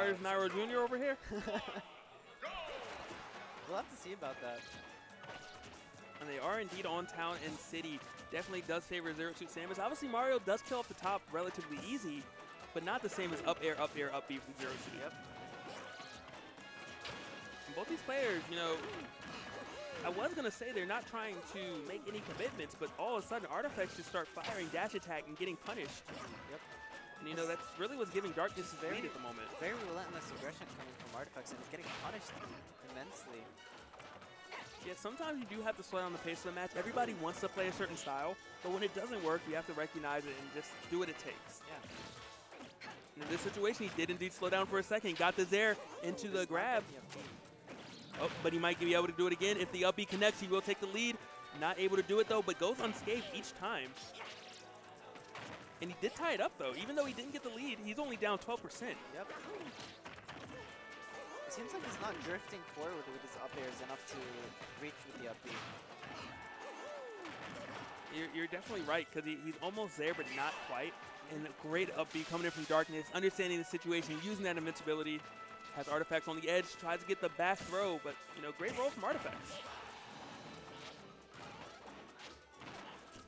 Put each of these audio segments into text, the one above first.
Mars Nairo Jr. over here? We'll have to see about that. And they are indeed on town and city. Definitely does favor Zero Suit Samus. Obviously, Mario does kill off the top relatively easy, but not the same as up air, up B from Zero Suit. Yep. And both these players, you know, I was going to say they're not trying to make any commitments, but all of a sudden, Artehfx just start firing dash attack and getting punished. Yep. And, you know, that's really what's giving Darkness his lead at the moment. Very relentless aggression coming from Artehfx, and it's getting punished immensely. Yeah, sometimes you do have to slow down the pace of the match. Everybody wants to play a certain style, but when it doesn't work, you have to recognize it and just do what it takes. Yeah. And in this situation, he did indeed slow down for a second. Got the Zair into the grab. Oh, but he might be able to do it again. If the up B connects, he will take the lead. Not able to do it, though, but goes unscathed each time. And he did tie it up, though. Even though he didn't get the lead, he's only down 12%. Yep. It seems like he's not drifting forward with his up airs enough to reach with the up B. You're definitely right, because he's almost there, but not quite. And a great up B coming in from Darkness, understanding the situation, using that invincibility. Has Artehfx on the edge, tries to get the back throw, but, you know, great roll from Artehfx.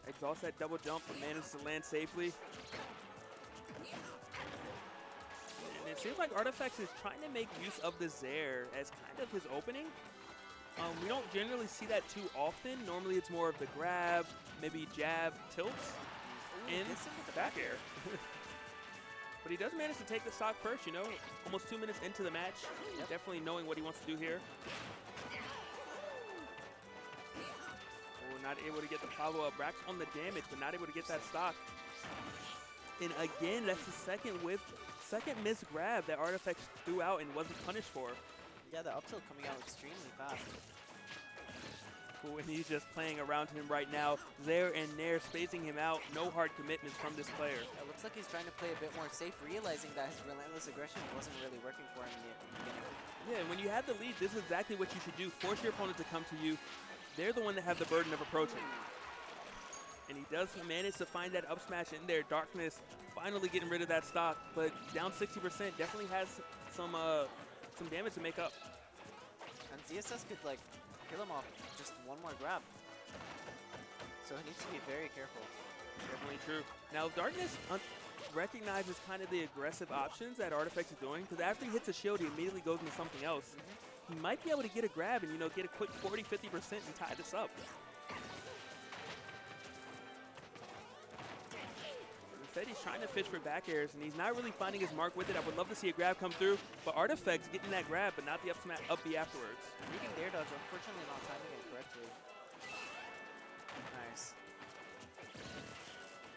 Exhausts that double jump, but manages to land safely. And it seems like Artehfx is trying to make use of the Zair as kind of his opening. We don't generally see that too often. Normally it's more of the grab, maybe jab, tilts, and the back air. But he does manage to take the stock first, you know, almost 2 minutes into the match. Yep. Definitely knowing what he wants to do here. Oh, not able to get the follow-up. Racks on the damage, but not able to get that stock. And again, that's the second missed grab that Artehfx threw out and wasn't punished for. Yeah, the up tilt coming out extremely fast. Cool, and he's just playing around him right now. Zair and Nair spacing him out. No hard commitments from this player. Yeah, it looks like he's trying to play a bit more safe, realizing that his relentless aggression wasn't really working for him in the beginning. Yeah, and when you have the lead, this is exactly what you should do. Force your opponent to come to you. They're the one that have the burden of approaching. And he does manage to find that up smash in there. Darkness finally getting rid of that stock, but down 60% definitely has some damage to make up. And ZSS could, like, kill him off just one more grab. So he needs to be very careful. Definitely true. Now, Darkness recognizes kind of the aggressive options that Artehfx is doing, because after he hits a shield, he immediately goes into something else. He might be able to get a grab and, you know, get a quick 40–50% and tie this up. Instead, he's trying to fish for back airs, and he's not really finding his mark with it. I would love to see a grab come through, but Artehfx getting that grab, but not the up B afterwards. Needing dare dodge, unfortunately not timing it correctly. Nice.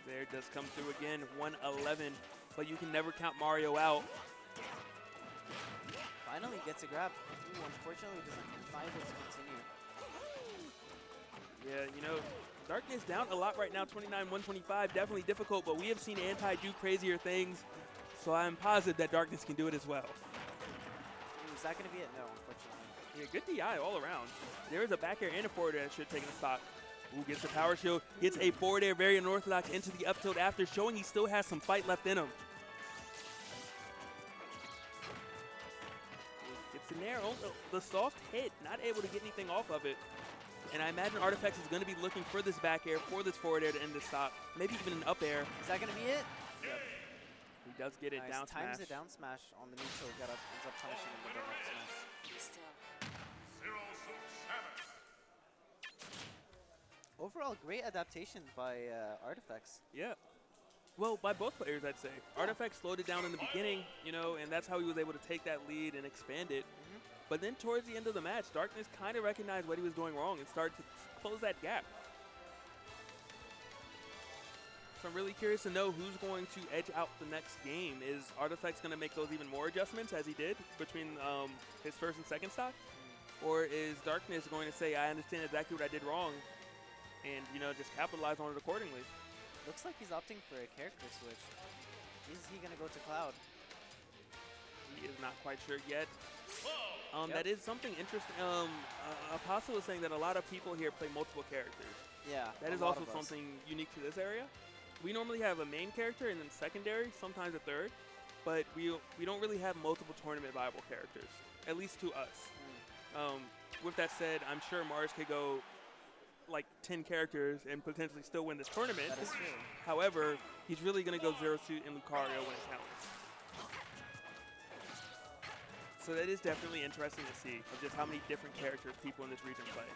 There does come through again, 111, but you can never count Mario out. Finally gets a grab. Ooh, unfortunately doesn't find it to continue. Yeah, you know, Darkness down a lot right now, 29–125, definitely difficult, but we have seen Anti do crazier things, so I'm positive that Darkness can do it as well. Ooh, is that going to be it? No, unfortunately. Yeah, good DI all around. There is a back air and a forward air that should have taken a stock. Ooh, gets the power shield, gets a forward air, very unorthodox into the up tilt after, showing he still has some fight left in him. Gets in there, the soft hit, not able to get anything off of it. And I imagine Artehfx is going to be looking for this back air, for this forward air to end the stock. Maybe even an up air. Is that going to be it? Yep. He does get it down smash. Times the down smash on the neutral, ends up punishing him with the up smash. Overall, great adaptation by Artehfx. Yeah. Well, by both players, I'd say. Yeah. Artehfx slowed it down in the beginning, you know, and that's how he was able to take that lead and expand it. But then towards the end of the match, Darkness kind of recognized what he was doing wrong and started to close that gap. So I'm really curious to know who's going to edge out the next game. Is Artehfx going to make those even more adjustments as he did between his first and second stock? Or is Darkness going to say, I understand exactly what I did wrong, and, you know, just capitalize on it accordingly? Looks like he's opting for a character switch. Is he going to go to Cloud? He is not quite sure yet. That is something interesting. Apostle was saying that a lot of people here play multiple characters. Yeah. That is also something unique to this area. We normally have a main character and then secondary, sometimes a third. but we don't really have multiple tournament viable characters, at least to us. With that said, I'm sure Mars could go like 10 characters and potentially still win this tournament. That is true. However, he's really going to go Zero Suit and Lucario when it counts. So that is definitely interesting to see of just how many different characters people in this region play.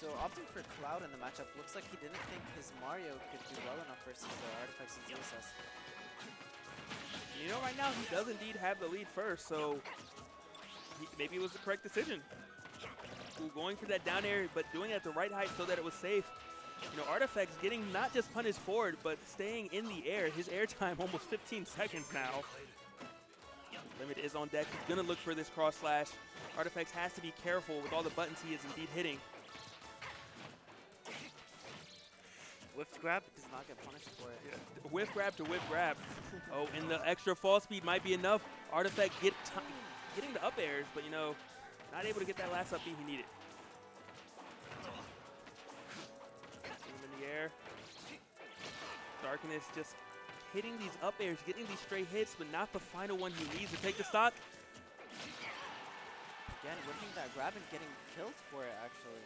So opting for Cloud in the matchup, looks like he didn't think his Mario could do well enough versus the Artehfx and ZSS. You know, right now he does indeed have the lead first, so maybe it was the correct decision. Ooh, going for that down air, but doing it at the right height so that it was safe. You know, Artehfx getting not just punished forward, but staying in the air. His air time almost 15 seconds now. Limit is on deck. He's going to look for this cross slash. Artehfx has to be careful with all the buttons he is indeed hitting. Whiff grab does not get punished for it. Yeah. Whiff grab to whiff grab. Oh, and the extra fall speed might be enough. Artehfx getting the up airs, but you know, not able to get that last up beat he needed. Him in the air. Darkness just hitting these up airs, getting these straight hits, but not the final one he needs to take the stock. Again, whipping that grab and getting killed for it, actually.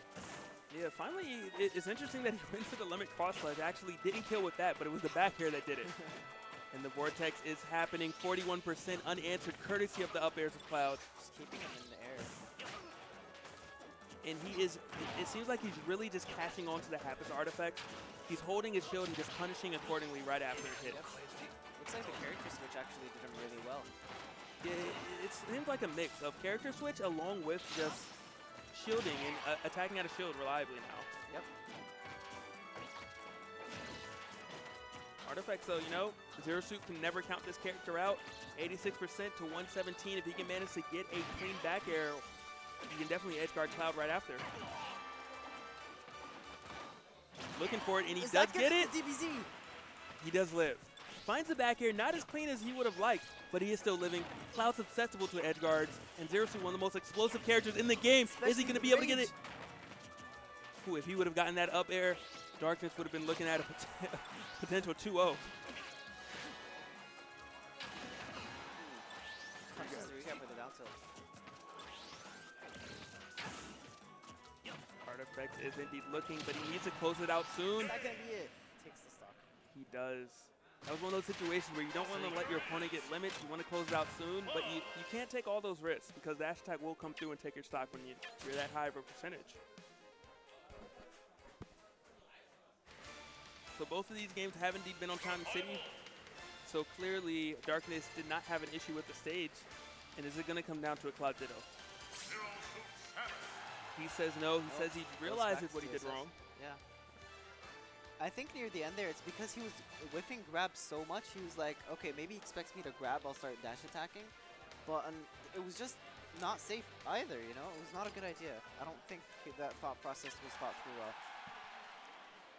Yeah, finally, it's interesting that he went for the limit cross slash. Actually didn't kill with that, but it was the back air that did it. And the Vortex is happening, 41% unanswered, courtesy of the up airs of Cloud. Just keeping him in the air. And he is, it seems like he's really just catching on to the habits of Artehfx. He's holding his shield and just punishing accordingly right after it hits. Yep. Looks like the character switch actually did him really well. Yeah, it seems like a mix of character switch along with just shielding and attacking out of shield reliably now. Yep. Artehfx, though, you know, Zero Suit can never count this character out. 86% to 117. If he can manage to get a clean back air, he can definitely edge guard Cloud right after. Looking for it, and he does get it. DBZ? He does live. Finds the back air, not as clean as he would have liked, but he is still living. Cloud susceptible to edge guards, and Zero Suit, one of the most explosive characters in the game. Is he going to be able to get it? Ooh, if he would have gotten that up air, Darkness would have been looking at a potential 2-0. Punches the recap with the down tilt. Artehfx is indeed looking, but he needs to close it out soon. That can be it. Takes the stock. He does. That was one of those situations where you don't want to let your opponent get limits. You want to close it out soon, but you can't take all those risks because the dash attack will come through and take your stock when you're that high of a percentage. So both of these games have indeed been on Time City. So clearly, Darkness did not have an issue with the stage. And is it going to come down to a Cloud Ditto? He says no. He says he realizes what he did wrong. Yeah. I think near the end there, it's because he was whiffing grab so much, he was like, okay, maybe he expects me to grab, I'll start dash attacking. But it was just not safe either, you know? It was not a good idea. I don't think that thought process was thought through well.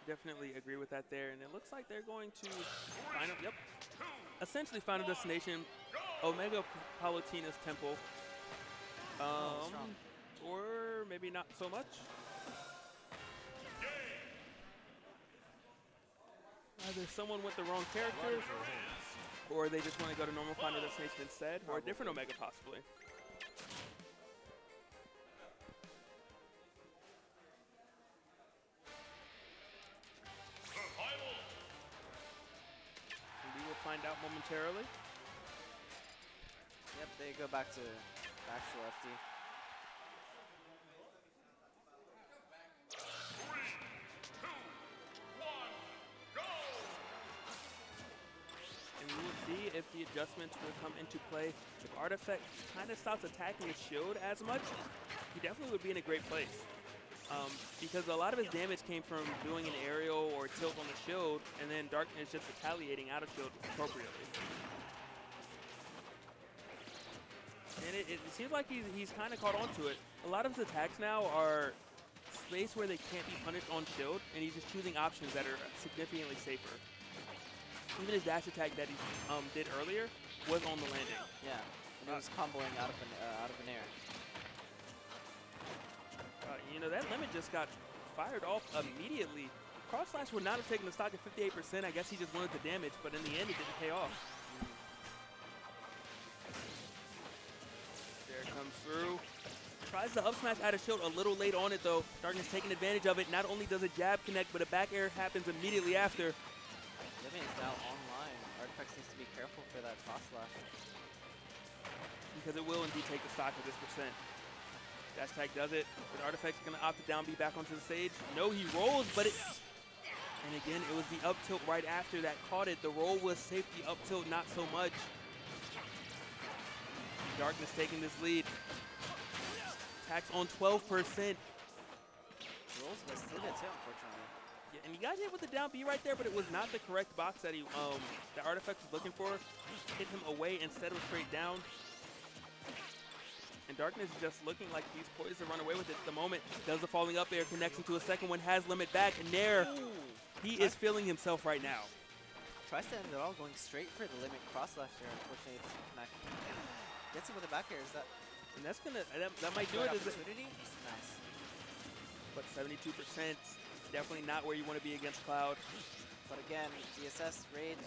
Definitely agree with that there. And it looks like they're going to final, essentially Final Destination, Omega Palutina's Temple. Or maybe not so much. Either someone with the wrong character, or they just want to go to normal Final Destination instead, or a different Omega possibly. We will find out momentarily. Yep, they go back to actual FD. See if the adjustments will come into play. If Artehfx kind of stops attacking his shield as much, he definitely would be in a great place. Because a lot of his damage came from doing an aerial or tilt on the shield, and then Darkness just retaliating out of shield appropriately. And it seems like he's kind of caught on to it. A lot of his attacks now are space where they can't be punished on shield, and he's just choosing options that are significantly safer. Even his dash attack that he did earlier was on the landing. Yeah, and it was comboing out of an air. You know, that limit just got fired off immediately. Cross slash would not have taken the stock at 58%. I guess he just wanted the damage, but in the end, it didn't pay off. comes through. Tries the up smash out of shield a little late on it though. Darkness taking advantage of it. Not only does a jab connect, but a back air happens immediately after. Limit is now online. Artehfx needs to be careful for that cross slash. Because it will indeed take the stock of this percent. Dash tag does it, but Artehfx is going to opt to down B back onto the stage. No, he rolls, but it... And again, it was the up tilt right after that caught it. The roll was safe, the up tilt not so much. Darkness taking this lead. Tax on 12%. Rolls missed it too, unfortunately. Yeah, and he got hit with the down B right there, but it was not the correct box that that Artehfx was looking for. Hit him away instead of straight down. And Darkness is just looking like he's poised to run away with it at the moment. Does the falling up air, connects into a second one, has limit back, and there he is feeling himself right now. Tries to end it all going straight for the limit cross slash there. Unfortunately, it's connect. Gets him with the back air. Is that? And that's gonna that might do it. Opportunity. Nice. But 72%, definitely not where you want to be against Cloud. But again, ZSS rage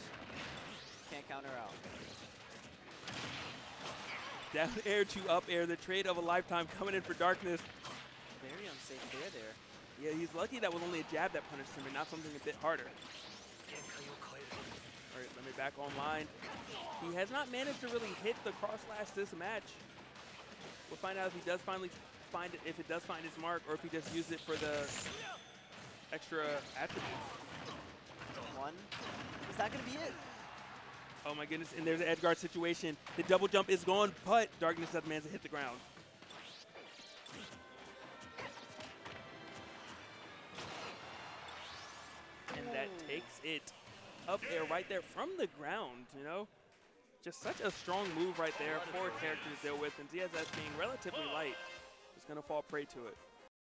can't counter out. Down air to up air, the trade of a lifetime coming in for Darkness. Very unsafe clear there. Yeah, he's lucky that was only a jab that punished him and not something a bit harder. All right, let me back online. He has not managed to really hit the cross slash this match. We'll find out if he does finally find it, if it does find his mark, or if he just used it for the extra attributes. One. Is that gonna be it? Oh my goodness, and there's an edge guard situation. The double jump is gone, but Darkness doesn't manage to hit the ground. And that takes it up air right there from the ground, you know? Just such a strong move right there for a character to deal with, and ZSS being relatively light is going to fall prey to it.